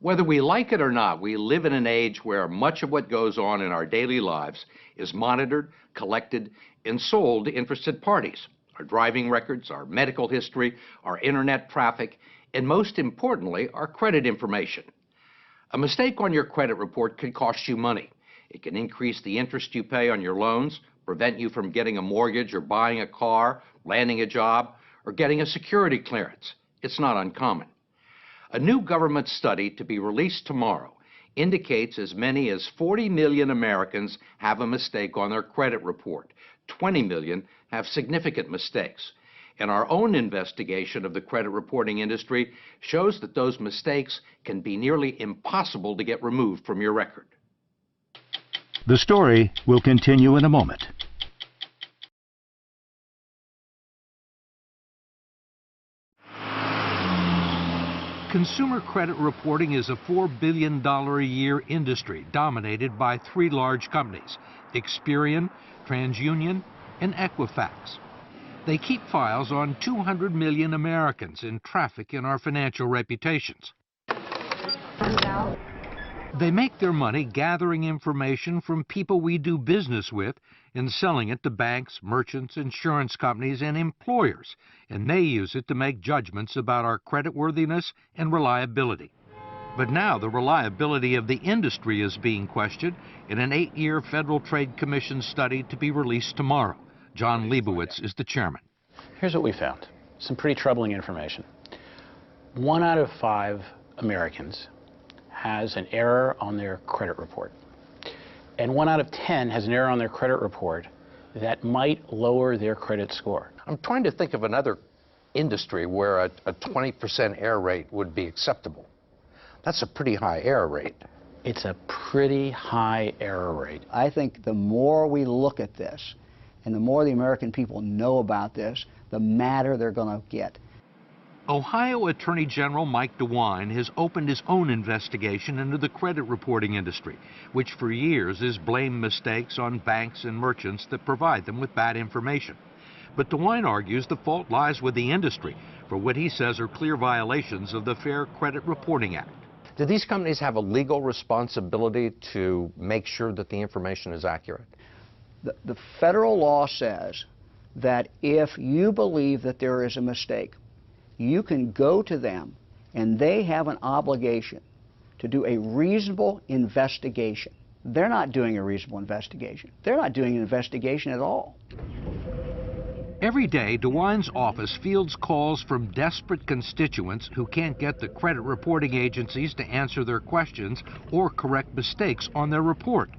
Whether we like it or not, we live in an age where much of what goes on in our daily lives is monitored, collected, and sold to interested parties. Our driving records, our medical history, our internet traffic, and most importantly, our credit information. A mistake on your credit report can cost you money. It can increase the interest you pay on your loans, prevent you from getting a mortgage or buying a car, landing a job, or getting a security clearance. It's not uncommon. A new government study to be released tomorrow indicates as many as 40 million Americans have a mistake on their credit report. 20 million have significant mistakes. And our own investigation of the credit reporting industry shows that those mistakes can be nearly impossible to get removed from your record. The story will continue in a moment. Consumer credit reporting is a $4 billion a year industry dominated by three large companies, Experian, TransUnion, and Equifax. They keep files on 200 million Americans and traffic in our financial reputations. They make their money gathering information from people we do business with and selling it to banks, merchants, insurance companies, and employers, and they use it to make judgments about our creditworthiness and reliability. But now the reliability of the industry is being questioned in an 8-year Federal Trade Commission study to be released tomorrow. John Leibowitz is the chairman. Here's what we found. Some pretty troubling information. 1 out of 5 Americans has an error on their credit report. And 1 out of 10 has an error on their credit report that might lower their credit score. I'm trying to think of another industry where a 20% error rate would be acceptable. That's a pretty high error rate. It's a pretty high error rate. I think the more we look at this and the more the American people know about this, the madder they're going to get. Ohio Attorney General Mike DeWine has opened his own investigation into the credit reporting industry, which for years has blamed mistakes on banks and merchants that provide them with bad information. But DeWine argues the fault lies with the industry for what he says are clear violations of the Fair Credit Reporting Act. Do these companies have a legal responsibility to make sure that the information is accurate? The federal law says that if you believe that there is a mistake, you can go to them and they have an obligation to do a reasonable investigation. They're not doing a reasonable investigation. They're not doing an investigation at all. Every day, DeWine's office fields calls from desperate constituents who can't get the credit reporting agencies to answer their questions or correct mistakes on their report,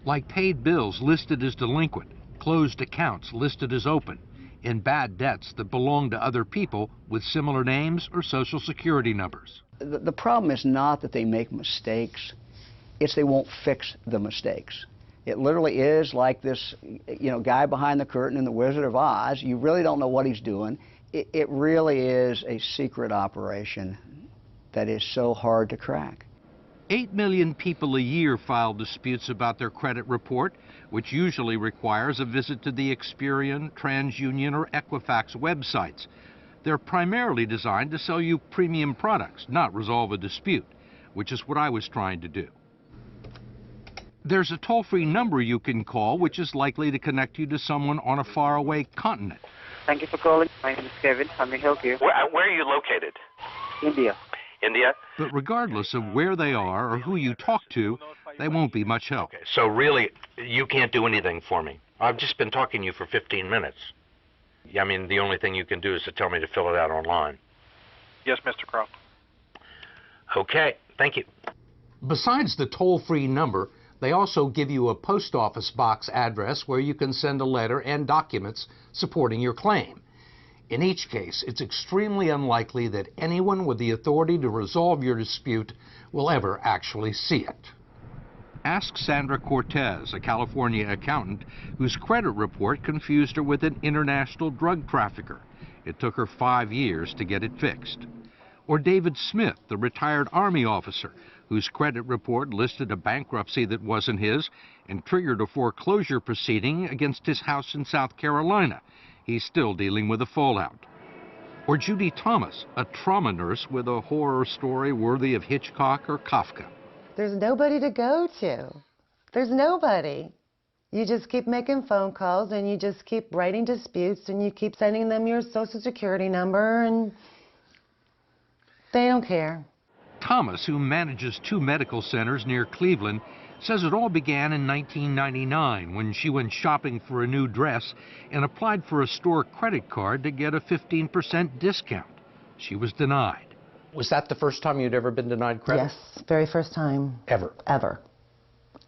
like paid bills listed as delinquent, closed accounts listed as open, and bad debts that belong to other people with similar names or social security numbers. The problem is not that they make mistakes, it's they won't fix the mistakes. It literally is like this, guy behind the curtain in The Wizard of Oz. You really don't know what he's doing. It really is a secret operation that is so hard to crack. 8 million people a year file disputes about their credit report, which usually requires a visit to the Experian, TransUnion, or Equifax websites. They're primarily designed to sell you premium products, not resolve a dispute, which is what I was trying to do. There's a toll-free number you can call, which is likely to connect you to someone on a faraway continent. Thank you for calling. My name is Kevin. How may I help you? Where are you located? India. India? But regardless of where they are or who you talk to, they won't be much help. Okay, so really, you can't do anything for me. I've just been talking to you for 15 minutes. I mean, the only thing you can do is to tell me to fill it out online. Yes, Mr. Crow. Okay, thank you. Besides the toll-free number, they also give you a post office box address where you can send a letter and documents supporting your claim. In each case, it's extremely unlikely that anyone with the authority to resolve your dispute will ever actually see it. Ask Sandra Cortez, a California accountant whose credit report confused her with an international drug trafficker. It took her 5 years to get it fixed. Or David Smith, the retired Army officer whose credit report listed a bankruptcy that wasn't his and triggered a foreclosure proceeding against his house in South Carolina. He's still dealing with the fallout. Or Judy Thomas, a trauma nurse with a horror story worthy of Hitchcock or Kafka. There's nobody to go to. There's nobody. You just keep making phone calls and you just keep writing disputes and you keep sending them your social security number and they don't care. Thomas, who manages 2 medical centers near Cleveland, says it all began in 1999 when she went shopping for a new dress and applied for a store credit card to get a 15% discount. She was denied. Was that the first time you'd ever been denied credit? Yes, very first time. Ever? Ever.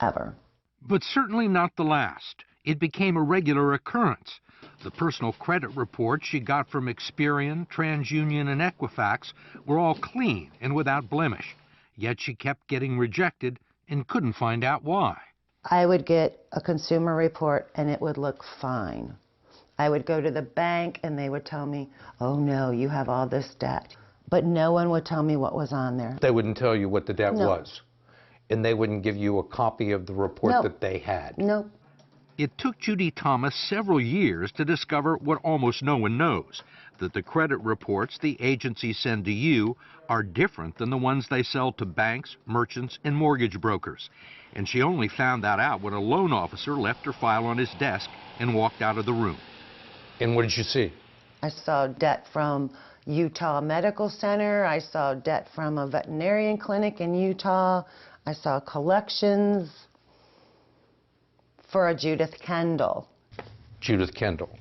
Ever. But certainly not the last. It became a regular occurrence. The personal credit reports she got from Experian, TransUnion, and Equifax were all clean and without blemish. Yet she kept getting rejected and couldn't find out why. I would get a consumer report and it would look fine. I would go to the bank and they would tell me, oh no, you have all this debt. But no one would tell me what was on there. They wouldn't tell you what the debt No. was? And they wouldn't give you a copy of the report No. that they had? Nope. It took Judy Thomas several years to discover what almost no one knows, that the credit reports the agencies send to you are different than the ones they sell to banks, merchants, and mortgage brokers. And she only found that out when a loan officer left her file on his desk and walked out of the room. And what did you see? I saw debt from Utah Medical Center. I saw debt from a veterinarian clinic in Utah. I saw collections for a Judith Kendall. Judith Kendall,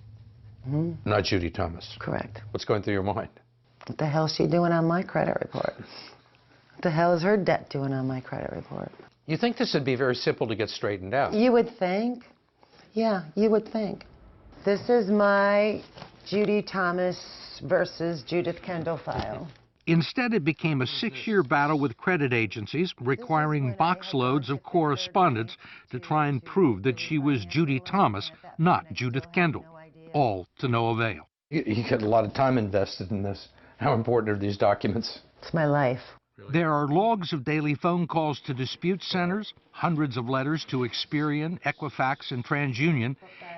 not Judy Thomas. Correct. What's going through your mind? What the hell is she doing on my credit report? What the hell is her debt doing on my credit report? You think this would be very simple to get straightened out? You would think. Yeah, you would think. This is my Judy Thomas versus Judith Kendall file. Instead, it became a 6-year battle with credit agencies, requiring box loads of correspondence to try and prove that she was Judy Thomas, not Judith Kendall, all to no avail. You got a lot of time invested in this. How important are these documents? It's my life. There are logs of daily phone calls to dispute centers, hundreds of letters to Experian, Equifax, and TransUnion,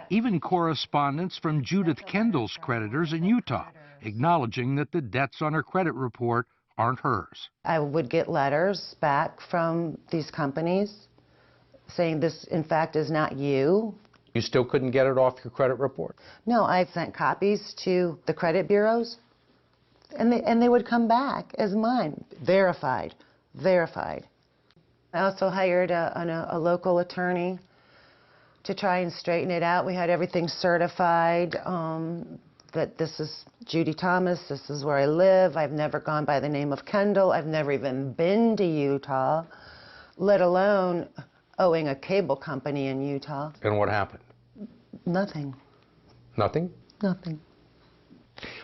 even correspondence from Judith Kendall's creditors in Utah, acknowledging that the debts on her credit report aren't hers. I would get letters back from these companies saying this, in fact, is not you. You still couldn't get it off your credit report? No, I've sent copies to the credit bureaus, and they would come back as mine, verified, verified. I also hired a local attorney to try and straighten it out. We had everything certified, that this is Judy Thomas, this is where I live. I've never gone by the name of Kendall. I've never even been to Utah, let alone owing a cable company in Utah. And what happened? Nothing. Nothing? Nothing.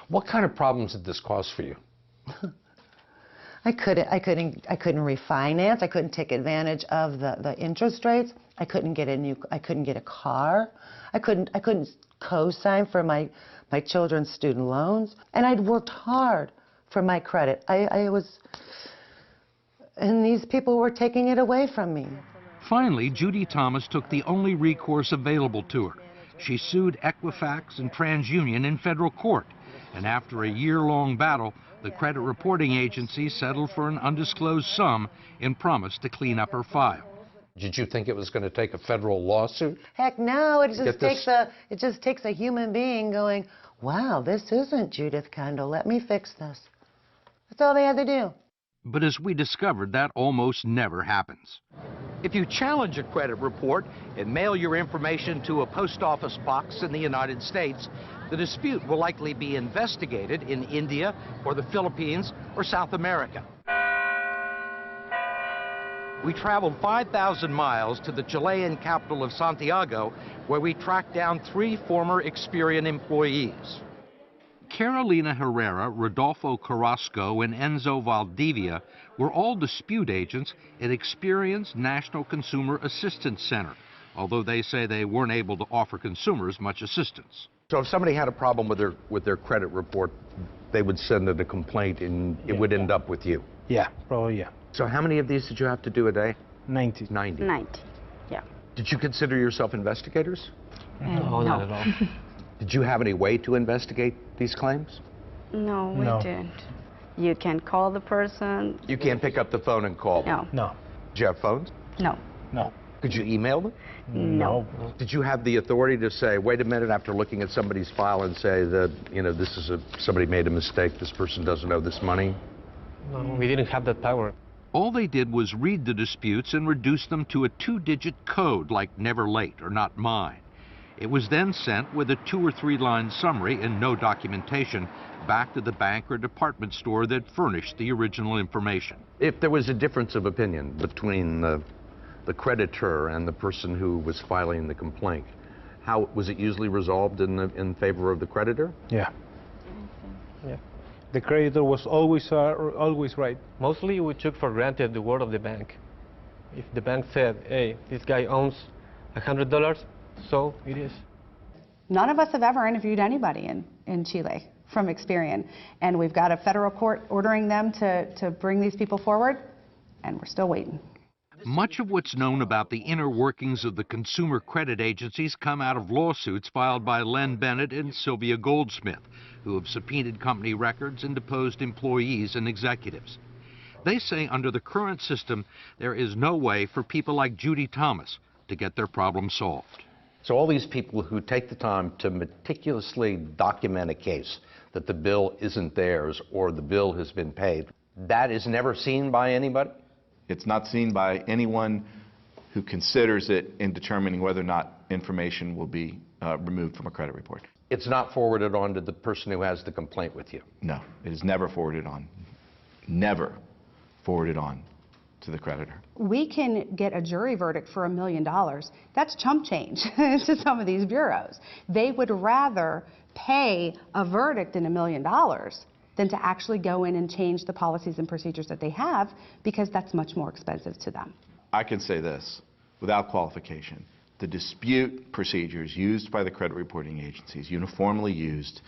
What kind of problems did this cause for you? I couldn't refinance. I couldn't take advantage of the interest rates. I couldn't get a car. I couldn't co-sign for my children's student loans. And I'd worked hard for my credit. And these people were taking it away from me. Finally, Judy Thomas took the only recourse available to her. She sued Equifax and TransUnion in federal court. And after a year-long battle, the credit reporting agency settled for an undisclosed sum and promised to clean up her file. Did you think it was going to take a federal lawsuit? Heck no, it just takes a human being going, wow, this isn't Judith Kendall, let me fix this. That's all they had to do. But as we discovered, that almost never happens. If you challenge a credit report and mail your information to a post office box in the United States, the dispute will likely be investigated in India or the Philippines or South America. We traveled 5,000 miles to the Chilean capital of Santiago, where we tracked down 3 former Experian employees. Carolina Herrera, Rodolfo Carrasco, and Enzo Valdivia were all dispute agents at Experian's National Consumer Assistance Center, although they say they weren't able to offer consumers much assistance. So if somebody had a problem with their credit report, they would send in a complaint and it would end up with you? Yeah, probably, yeah. So how many of these did you have to do a day? 90. 90. 90, yeah. Did you consider yourself investigators? No, not at all. Did you have any way to investigate these claims? No, we didn't. You can call the person. You can't pick up the phone and call them? No. No. Did you have phones? No. No. Could you email them? No. Did you have the authority to say, wait a minute, after looking at somebody's file and say that, this is somebody made a mistake, this person doesn't owe this money? No, we didn't have that power. All they did was read the disputes and reduce them to a 2-digit code like never late or not mine. It was then sent with a 2 or 3 line summary and no documentation back to the bank or department store that furnished the original information. If there was a difference of opinion between the creditor and the person who was filing the complaint, how was it usually resolved in favor of the creditor? Yeah. Yeah. The creditor was always right. Mostly we took for granted the word of the bank. If the bank said, hey, this guy owns $100, so it is. None of us have ever interviewed anybody in Chile from Experian, and we've got a federal court ordering them to bring these people forward, and we're still waiting. Much of what's known about the inner workings of the consumer credit agencies come out of lawsuits filed by Len Bennett and Sylvia Goldsmith, who have subpoenaed company records and deposed employees and executives. They say under the current system, there is no way for people like Judy Thomas to get their problem solved. So all these people who take the time to meticulously document a case that the bill isn't theirs or the bill has been paid, that is never seen by anybody? It's not seen by anyone who considers it in determining whether or not information will be removed from a credit report. It's not forwarded on to the person who has the complaint with you? No, it is never forwarded on. Never forwarded on to the creditor. We can get a jury verdict for $1 million. That's chump change to some of these bureaus. They would rather pay a verdict in $1 million than to actually go in and change the policies and procedures that they have, because that's much more expensive to them. I can say this without qualification. The dispute procedures used by the credit reporting agencies, uniformly used,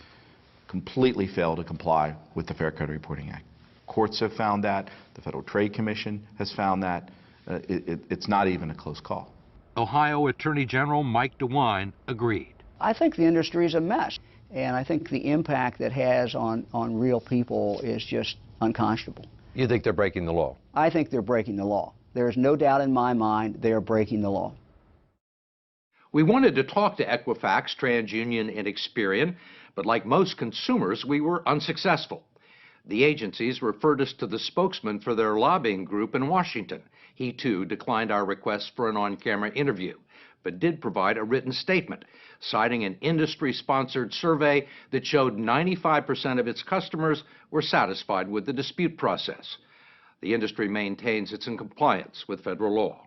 completely fail to comply with the Fair Credit Reporting Act. Courts have found that. The Federal Trade Commission has found that. It's not even a close call. Ohio Attorney General Mike DeWine agreed. I think the industry is a mess, and I think the impact that has on real people is just unconscionable. You think they're breaking the law? I think they're breaking the law. There is no doubt in my mind they are breaking the law. We wanted to talk to Equifax, TransUnion, and Experian, but like most consumers, we were unsuccessful. The agencies referred us to the spokesman for their lobbying group in Washington. He, too, declined our request for an on-camera interview, but did provide a written statement, citing an industry-sponsored survey that showed 95% of its customers were satisfied with the dispute process. The industry maintains it's in compliance with federal law.